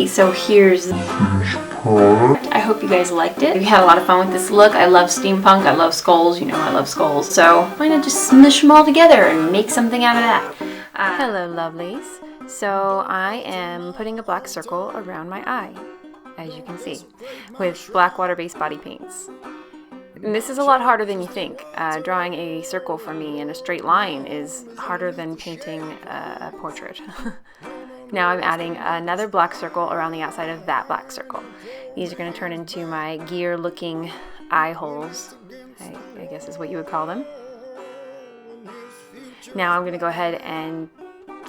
so here's I hope you guys liked it. We had a lot of fun with this look. I love steampunk, I love skulls, you know I love skulls. So why not just smush them all together and make something out of that? Hello lovelies. So I am putting a black circle around my eye, as you can see, with black water-based body paints. And this is a lot harder than you think. Drawing a circle for me in a straight line is harder than painting a portrait. Now I'm adding another black circle around the outside of that black circle. These are going to turn into my gear-looking eye holes, I guess is what you would call them. Now I'm going to go ahead and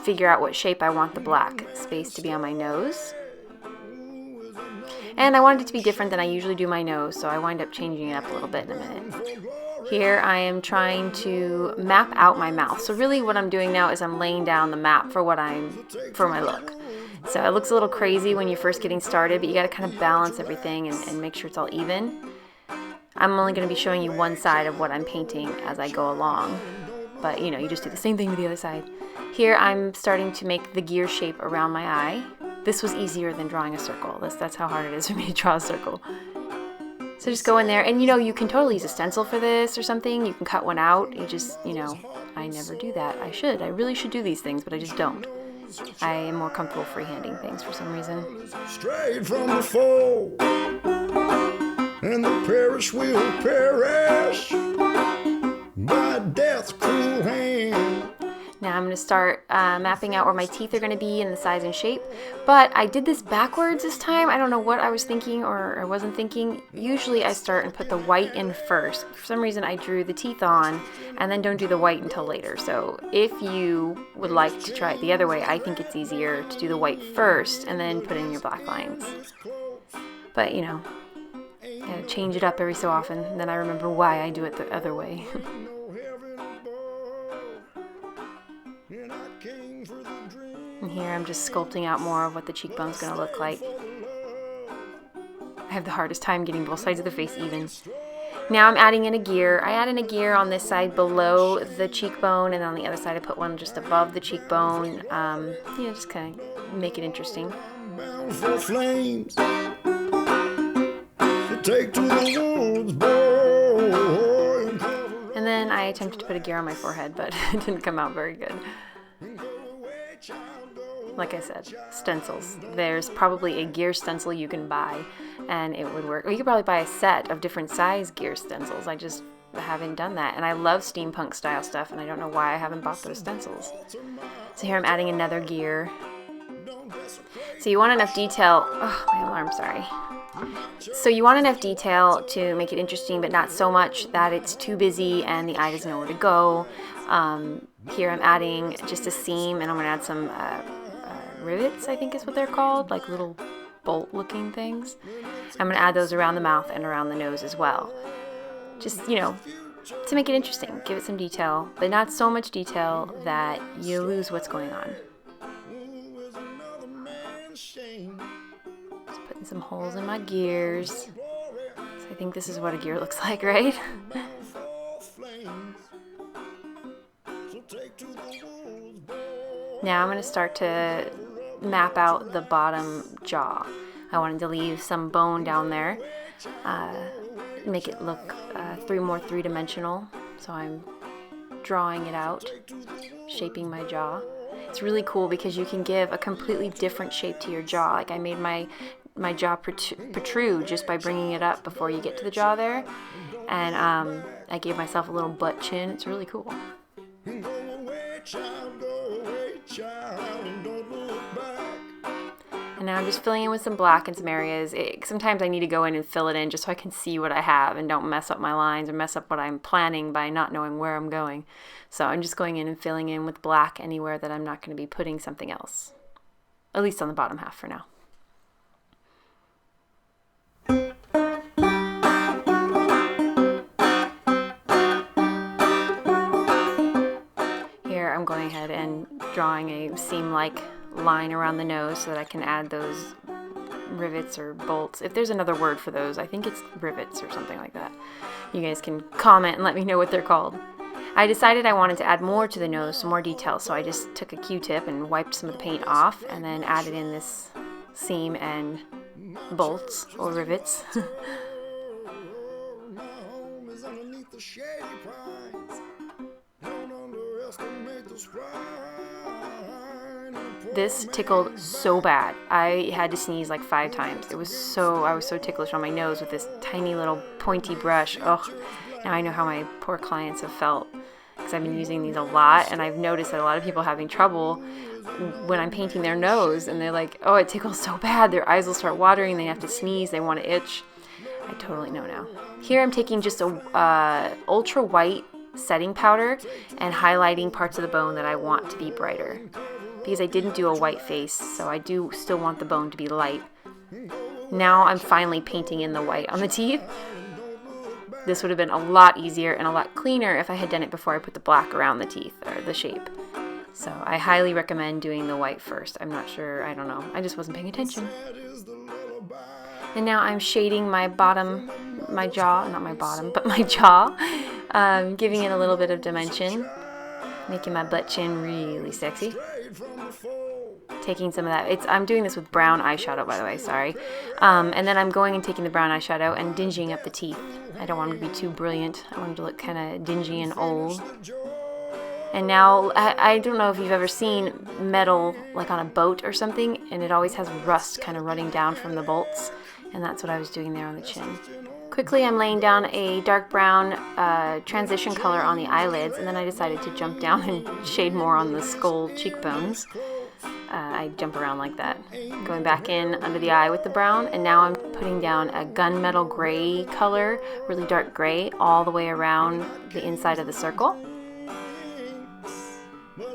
figure out what shape I want the black space to be on my nose. And I wanted it to be different than I usually do my nose, so I wind up changing it up a little bit in a minute. Here I am trying to map out my mouth. So really what I'm doing now is I'm laying down the map for my look. So it looks a little crazy when you're first getting started, but you got to kind of balance everything and make sure it's all even. I'm only going to be showing you one side of what I'm painting as I go along. But you know, you just do the same thing with the other side. Here I'm starting to make the gear shape around my eye. This was easier than drawing a circle. That's how hard it is for me to draw a circle. So just go in there, and you know, you can totally use a stencil for this or something. You can cut one out. You just, you know, I never do that. I really should do these things, but I just don't. I am more comfortable freehanding things for some reason. Straight from the foe, and the perish will perish by death's cruel hand. Now I'm going to start mapping out where my teeth are going to be and the size and shape. But I did this backwards this time. I don't know what I was thinking or I wasn't thinking. Usually I start and put the white in first. For some reason I drew the teeth on and then don't do the white until later. So if you would like to try it the other way, I think it's easier to do the white first and then put in your black lines. But you know, gotta change it up every so often. And then I remember why I do it the other way. And here I'm just sculpting out more of what the cheekbone's going to look like. I have the hardest time getting both sides of the face even. Now I'm adding in a gear. I add in a gear on this side below the cheekbone, and on the other side I put one just above the cheekbone. You know, just kind of make it interesting. And then I attempted to put a gear on my forehead, but it didn't come out very good. Like I said, stencils. There's probably a gear stencil you can buy and it would work. Or you could probably buy a set of different size gear stencils. I just haven't done that. And I love steampunk style stuff and I don't know why I haven't bought those stencils. So here I'm adding another gear. So you want enough detail. Oh, my alarm, sorry. So you want enough detail to make it interesting, but not so much that it's too busy and the eye doesn't know where to go. Here I'm adding just a seam, and I'm going to add some rivets, I think is what they're called, like little bolt-looking things. I'm going to add those around the mouth and around the nose as well. Just, you know, to make it interesting, give it some detail, but not so much detail that you lose what's going on. Just putting some holes in my gears. So I think this is what a gear looks like, right? Now I'm going to start to map out the bottom jaw. I wanted to leave some bone down there, make it look more three-dimensional. So I'm drawing it out, shaping my jaw. It's really cool because you can give a completely different shape to your jaw. Like I made my jaw protrude just by bringing it up before you get to the jaw there. And I gave myself a little butt chin. It's really cool. And now I'm just filling in with some black in some areas. Sometimes I need to go in and fill it in just so I can see what I have and don't mess up my lines or mess up what I'm planning by not knowing where I'm going. So I'm just going in and filling in with black anywhere that I'm not going to be putting something else. At least on the bottom half for now. Here I'm going ahead and drawing a seam-like line around the nose so that I can add those rivets or bolts. If there's another word for those, I think it's rivets or something like that. You guys can comment and let me know what they're called. I decided I wanted to add more to the nose, some more detail, so I just took a Q-tip and wiped some of the paint off and then added in this seam and bolts or rivets. This tickled so bad. I had to sneeze like 5 times. I was so ticklish on my nose with this tiny little pointy brush. Ugh. Now I know how my poor clients have felt, because I've been using these a lot, and I've noticed that a lot of people are having trouble when I'm painting their nose, and they're like, oh, it tickles so bad. Their eyes will start watering, they have to sneeze, they want to itch. I totally know now. Here I'm taking just a ultra white setting powder and highlighting parts of the bone that I want to be brighter, because I didn't do a white face, so I do still want the bone to be light. Now I'm finally painting in the white on the teeth. This would have been a lot easier and a lot cleaner if I had done it before I put the black around the teeth or the shape. So I highly recommend doing the white first. I'm not sure, I don't know. I just wasn't paying attention. And now I'm shading my bottom, my jaw, not my bottom, but my jaw, giving it a little bit of dimension, making my butt chin really sexy. Taking some of that, I'm doing this with brown eyeshadow, by the way, sorry. And then I'm going and taking the brown eyeshadow and dingying up the teeth. I don't want them to be too brilliant. I want them to look kind of dingy and old. And now, I don't know if you've ever seen metal like on a boat or something, and it always has rust kind of running down from the bolts. And that's what I was doing there on the chin. Quickly, I'm laying down a dark brown transition color on the eyelids, and then I decided to jump down and shade more on the skull cheekbones. I jump around like that. Going back in under the eye with the brown, and now I'm putting down a gunmetal gray color, really dark gray, all the way around the inside of the circle.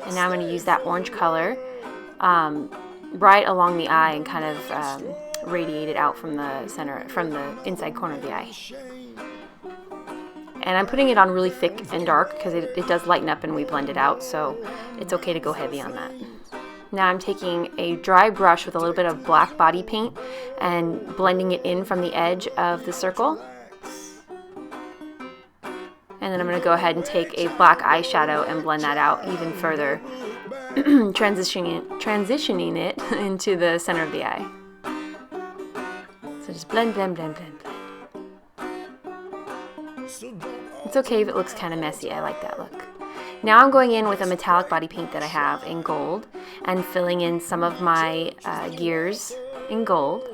And now I'm going to use that orange color right along the eye and kind of radiate it out from the center, from the inside corner of the eye. And I'm putting it on really thick and dark because it does lighten up and we blend it out, so it's okay to go heavy on that. Now I'm taking a dry brush with a little bit of black body paint and blending it in from the edge of the circle. And then I'm going to go ahead and take a black eyeshadow and blend that out even further, transitioning it into the center of the eye. So just blend, blend, blend, blend, blend. It's okay if it looks kind of messy. I like that look. Now I'm going in with a metallic body paint that I have in gold and filling in some of my gears in gold.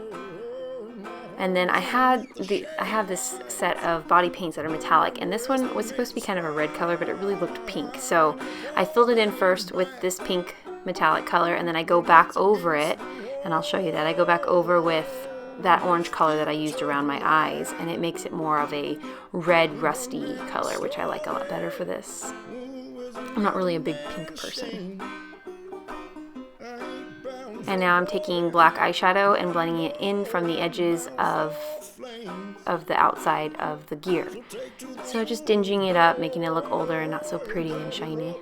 And then I have this set of body paints that are metallic, and this one was supposed to be kind of a red color, but it really looked pink. So I filled it in first with this pink metallic color, and then I go back over it, and I'll show you that. I go back over with that orange color that I used around my eyes, and it makes it more of a red rusty color, which I like a lot better for this. I'm not really a big pink person. And now I'm taking black eyeshadow and blending it in from the edges of the outside of the gear. So just dinging it up, making it look older and not so pretty and shiny.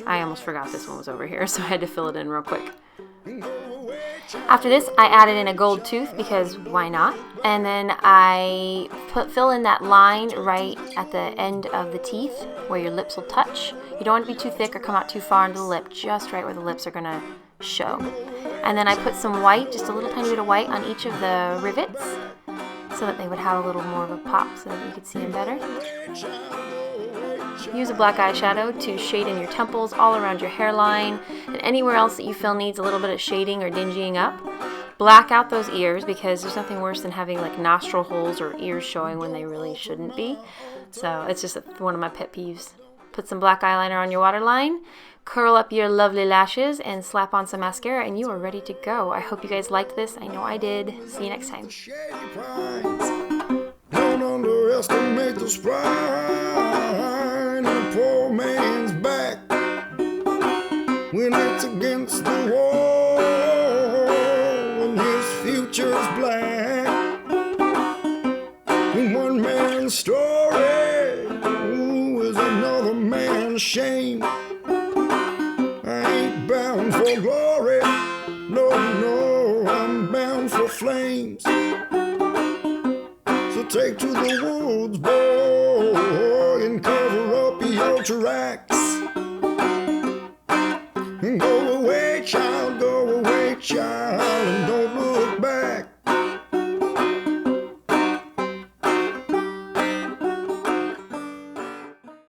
I almost forgot this one was over here, so I had to fill it in real quick. After this, I added in a gold tooth because why not? And then I fill in that line right at the end of the teeth where your lips will touch. You don't want it to be too thick or come out too far into the lip, just right where the lips are going to show. And then I put some white, just a little tiny bit of white on each of the rivets so that they would have a little more of a pop so that you could see them better. Use a black eyeshadow to shade in your temples, all around your hairline, and anywhere else that you feel needs a little bit of shading or dingying up. Black out those ears because there's nothing worse than having like nostril holes or ears showing when they really shouldn't be. So it's just one of my pet peeves. Put some black eyeliner on your waterline, curl up your lovely lashes, and slap on some mascara, and you are ready to go. I hope you guys liked this. I know I did. See you next time. Don't underestimate the spine of a poor man's back when it's against the wall and his future's black. In one man's story is another man's shame. I ain't bound for glory, no, I'm bound for flames. So take to the woods, boy, and cover up your tracks. And go away, child, and don't look